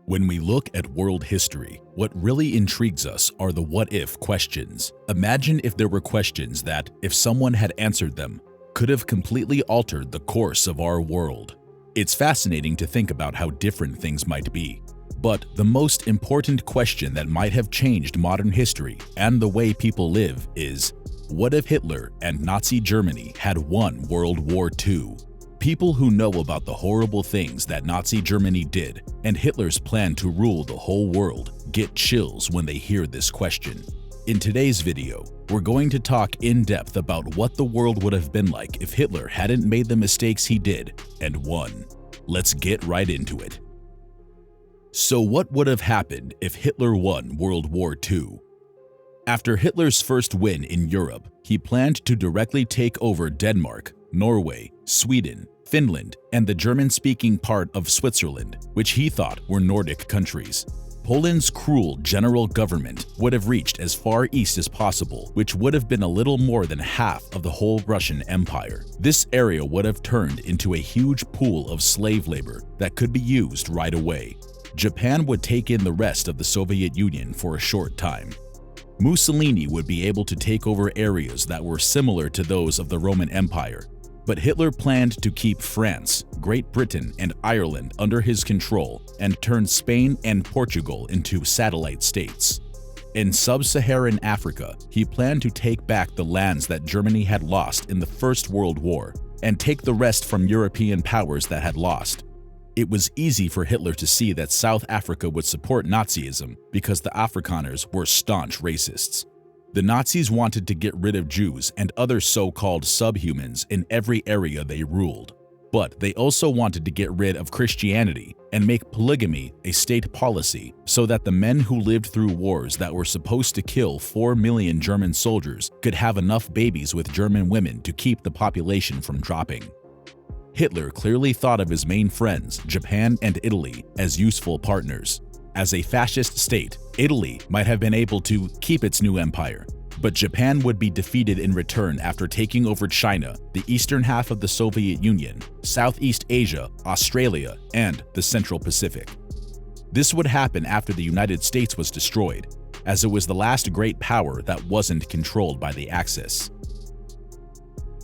When we look at world history, what really intrigues us are the what-if questions. Imagine if there were questions that, if someone had answered them, could have completely altered the course of our world. It's fascinating to think about how different things might be. But the most important question that might have changed modern history and the way people live is, what if Hitler and Nazi Germany had won World War II? People who know about the horrible things that Nazi Germany did and Hitler's plan to rule the whole world get chills when they hear this question. In today's video, we're going to talk in depth about what the world would have been like if Hitler hadn't made the mistakes he did and won. Let's get right into it. So what would have happened if Hitler won World War II? After Hitler's first win in Europe, he planned to directly take over Denmark, Norway, Sweden, Finland, and the German-speaking part of Switzerland, which he thought were Nordic countries. Poland's cruel general government would have reached as far east as possible, which would have been a little more than half of the whole Russian Empire. This area would have turned into a huge pool of slave labor that could be used right away. Japan would take in the rest of the Soviet Union for a short time. Mussolini would be able to take over areas that were similar to those of the Roman Empire, but Hitler planned to keep France, Great Britain, and Ireland under his control and turn Spain and Portugal into satellite states. In sub-Saharan Africa, he planned to take back the lands that Germany had lost in the First World War and take the rest from European powers that had lost. It was easy for Hitler to see that South Africa would support Nazism because the Afrikaners were staunch racists. The Nazis wanted to get rid of Jews and other so-called subhumans in every area they ruled. But they also wanted to get rid of Christianity and make polygamy a state policy so that the men who lived through wars that were supposed to kill 4 million German soldiers could have enough babies with German women to keep the population from dropping. Hitler clearly thought of his main friends, Japan and Italy, as useful partners. As a fascist state, Italy might have been able to keep its new empire, but Japan would be defeated in return after taking over China, the eastern half of the Soviet Union, Southeast Asia, Australia, and the Central Pacific. This would happen after the United States was destroyed, as it was the last great power that wasn't controlled by the Axis.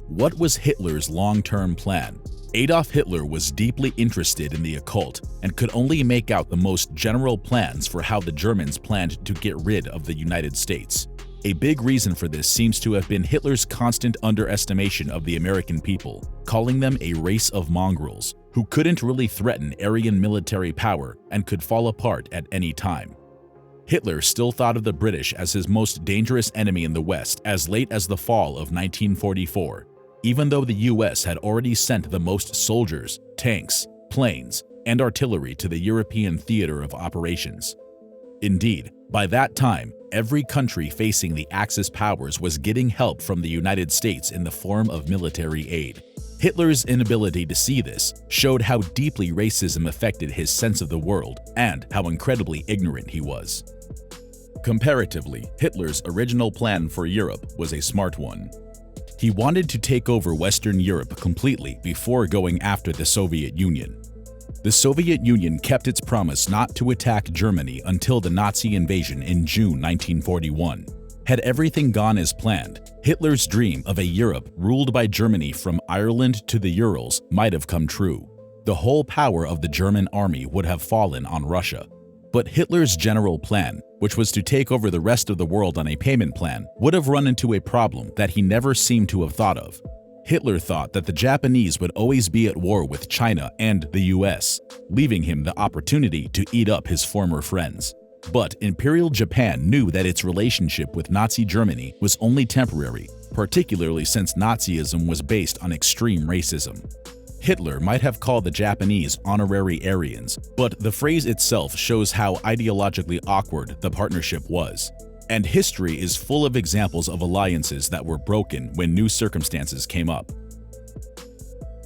What was Hitler's long-term plan? Adolf Hitler was deeply interested in the occult and could only make out the most general plans for how the Germans planned to get rid of the United States. A big reason for this seems to have been Hitler's constant underestimation of the American people, calling them a race of mongrels who couldn't really threaten Aryan military power and could fall apart at any time. Hitler still thought of the British as his most dangerous enemy in the West as late as the fall of 1944. Even though the US had already sent the most soldiers, tanks, planes, and artillery to the European theater of operations. Indeed, by that time, every country facing the Axis powers was getting help from the United States in the form of military aid. Hitler's inability to see this showed how deeply racism affected his sense of the world and how incredibly ignorant he was. Comparatively, Hitler's original plan for Europe was a smart one. He wanted to take over Western Europe completely before going after the Soviet Union. The Soviet Union kept its promise not to attack Germany until the Nazi invasion in June 1941. Had everything gone as planned, Hitler's dream of a Europe ruled by Germany from Ireland to the Urals might have come true. The whole power of the German army would have fallen on Russia. But Hitler's general plan, which was to take over the rest of the world on a payment plan, would have run into a problem that he never seemed to have thought of. Hitler thought that the Japanese would always be at war with China and the US, leaving him the opportunity to eat up his former friends. But Imperial Japan knew that its relationship with Nazi Germany was only temporary, particularly since Nazism was based on extreme racism. Hitler might have called the Japanese honorary Aryans, but the phrase itself shows how ideologically awkward the partnership was. And history is full of examples of alliances that were broken when new circumstances came up.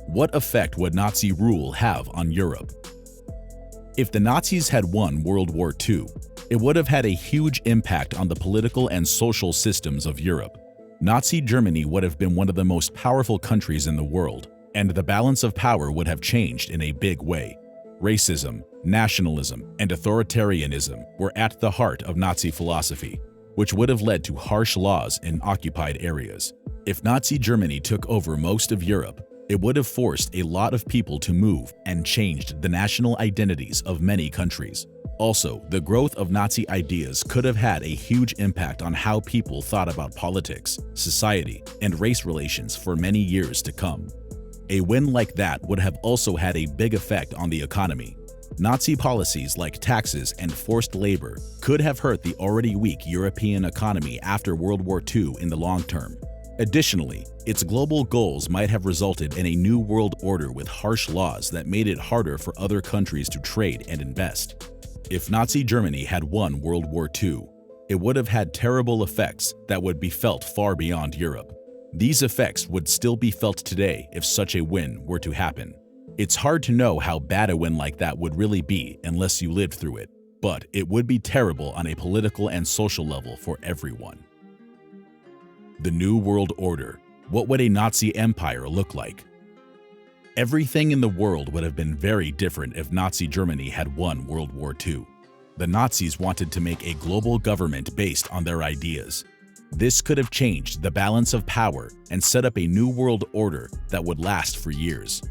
What effect would Nazi rule have on Europe? If the Nazis had won World War II, it would have had a huge impact on the political and social systems of Europe. Nazi Germany would have been one of the most powerful countries in the world, and the balance of power would have changed in a big way. Racism, nationalism, and authoritarianism were at the heart of Nazi philosophy, which would have led to harsh laws in occupied areas. If Nazi Germany took over most of Europe, it would have forced a lot of people to move and changed the national identities of many countries. Also, the growth of Nazi ideas could have had a huge impact on how people thought about politics, society, and race relations for many years to come. A win like that would have also had a big effect on the economy. Nazi policies like taxes and forced labor could have hurt the already weak European economy after World War II in the long term. Additionally, its global goals might have resulted in a new world order with harsh laws that made it harder for other countries to trade and invest. If Nazi Germany had won World War II, it would have had terrible effects that would be felt far beyond Europe. These effects would still be felt today if such a win were to happen. It's hard to know how bad a win like that would really be unless you lived through it, but it would be terrible on a political and social level for everyone. The New World Order. What would a Nazi empire look like? Everything in the world would have been very different if Nazi Germany had won World War II. The Nazis wanted to make a global government based on their ideas. This could have changed the balance of power and set up a new world order that would last for years.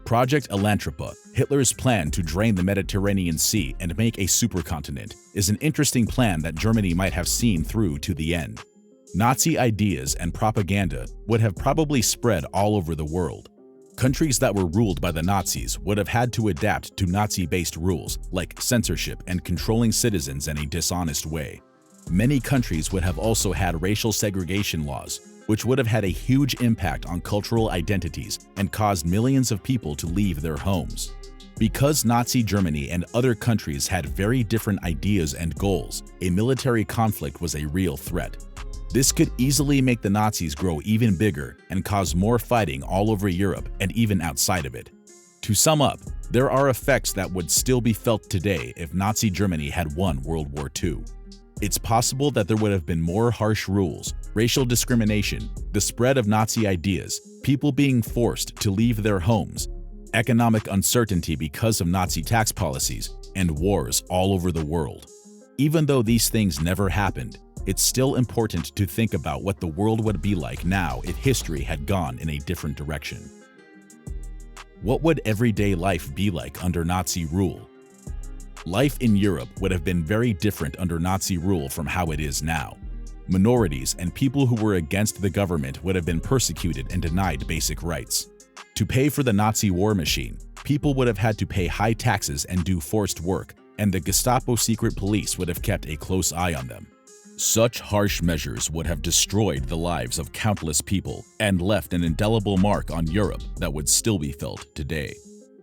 Project Elantropa, Hitler's plan to drain the Mediterranean Sea and make a supercontinent, is an interesting plan that Germany might have seen through to the end. Nazi ideas and propaganda would have probably spread all over the world. Countries that were ruled by the Nazis would have had to adapt to Nazi-based rules like censorship and controlling citizens in a dishonest way. Many countries would have also had racial segregation laws, which would have had a huge impact on cultural identities and caused millions of people to leave their homes. Because Nazi Germany and other countries had very different ideas and goals, a military conflict was a real threat. This could easily make the Nazis grow even bigger and cause more fighting all over Europe and even outside of it. To sum up, there are effects that would still be felt today if Nazi Germany had won World War II. It's possible that there would have been more harsh rules, racial discrimination, the spread of Nazi ideas, people being forced to leave their homes, economic uncertainty because of Nazi tax policies, and wars all over the world. Even though these things never happened, it's still important to think about what the world would be like now if history had gone in a different direction. What would everyday life be like under Nazi rule? Life in Europe would have been very different under Nazi rule from how it is now. Minorities and people who were against the government would have been persecuted and denied basic rights. To pay for the Nazi war machine, people would have had to pay high taxes and do forced work, and the Gestapo secret police would have kept a close eye on them. Such harsh measures would have destroyed the lives of countless people and left an indelible mark on Europe that would still be felt today.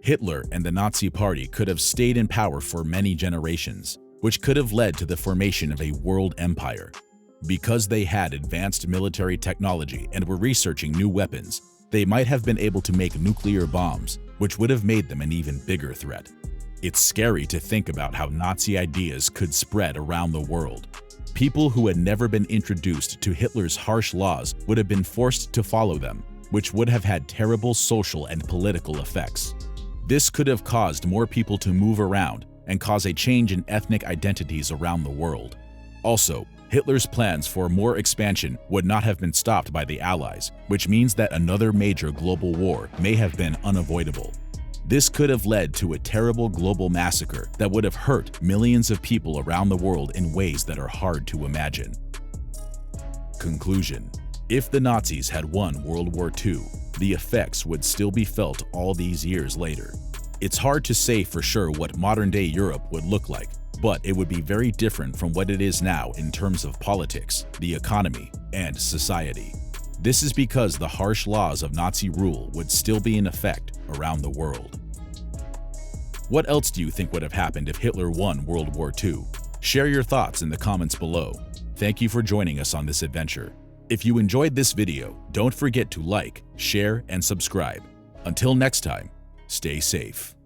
Hitler and the Nazi Party could have stayed in power for many generations, which could have led to the formation of a world empire. Because they had advanced military technology and were researching new weapons, they might have been able to make nuclear bombs, which would have made them an even bigger threat. It's scary to think about how Nazi ideas could spread around the world. People who had never been introduced to Hitler's harsh laws would have been forced to follow them, which would have had terrible social and political effects. This could have caused more people to move around and cause a change in ethnic identities around the world. Also, Hitler's plans for more expansion would not have been stopped by the Allies, which means that another major global war may have been unavoidable. This could have led to a terrible global massacre that would have hurt millions of people around the world in ways that are hard to imagine. Conclusion: if the Nazis had won World War II, the effects would still be felt all these years later. It's hard to say for sure what modern-day Europe would look like, but it would be very different from what it is now in terms of politics, the economy, and society. This is because the harsh laws of Nazi rule would still be in effect around the world. What else do you think would have happened if Hitler won World War II? Share your thoughts in the comments below. Thank you for joining us on this adventure. If you enjoyed this video, don't forget to like, share, and subscribe. Until next time, stay safe.